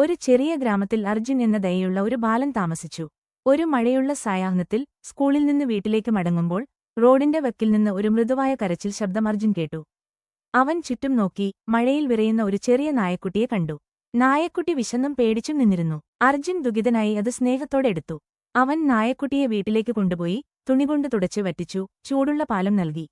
ഒരു ചെറിയ ഗ്രാമത്തിൽ അർജുൻ എന്ന ദയയുള്ള ഒരു ബാലൻ താമസിച്ചു. ഒരു മഴയുള്ള സായാഹ്നത്തിൽ സ്കൂളിൽ നിന്ന് വീട്ടിലേക്ക് മടങ്ങുമ്പോൾ റോഡിന്റെ വക്കിൽ നിന്ന് ഒരു മൃദുവായ കരച്ചിൽ ശബ്ദം അർജുൻ കേട്ടു. അവൻ ചുറ്റും നോക്കി മഴയിൽ വിറയുന്ന ഒരു ചെറിയ നായക്കുട്ടിയെ കണ്ടു. നായക്കുട്ടി വിശന്നും പേടിച്ചും നിന്നിരുന്നു. അർജുൻ ദുഃഖിതനായി അത് സ്നേഹത്തോടെ എടുത്തു. അവൻ നായക്കുട്ടിയെ വീട്ടിലേക്ക് കൊണ്ടുപോയി തുണികൊണ്ട് തുടച്ച് വറ്റിച്ചു ചൂടുള്ള പാലം നൽകി.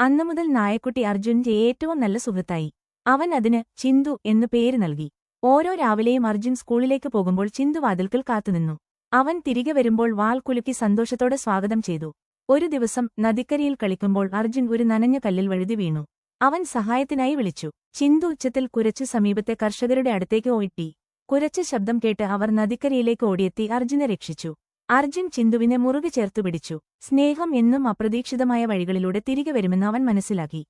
അന്നുമുതൽ നായക്കുട്ടി അർജുന്റെ ഏറ്റവും നല്ല സുഹൃത്തായി. അവൻ അതിന് ചിന്തു എന്നു പേര് നൽകി. ഓരോ രാവിലെയും അർജുൻ സ്കൂളിലേക്ക് പോകുമ്പോൾ ചിന്തു വാതിൽക്കൽ കാത്തുനിന്നു. അവൻ തിരികെ വരുമ്പോൾ വാൽ കുലുക്കി സന്തോഷത്തോടെ സ്വാഗതം ചെയ്തു. ഒരു ദിവസം നദിക്കരയിൽ കളിക്കുമ്പോൾ അർജുൻ ഒരു നനഞ്ഞ കല്ലിൽ വഴുതി വീണു. അവൻ സഹായത്തിനായി വിളിച്ചു. ചിന്തു ഉച്ചത്തിൽ കുരച്ചു സമീപത്തെ കർഷകരുടെ അടുത്തേക്ക് ഓടി. കുരച്ച ശബ്ദം കേട്ട് അവർ നദിക്കരയിലേക്ക് ഓടിയെത്തി അർജുനെ രക്ഷിച്ചു. അർജുൻ ചിന്തുവിനെ മുറുകെ ചേർത്തുപിടിച്ചു. സ്നേഹം എന്നും അപ്രതീക്ഷിതമായ വഴികളിലൂടെ തിരികെ വരുമെന്ന് അവൻ മനസ്സിലാക്കി.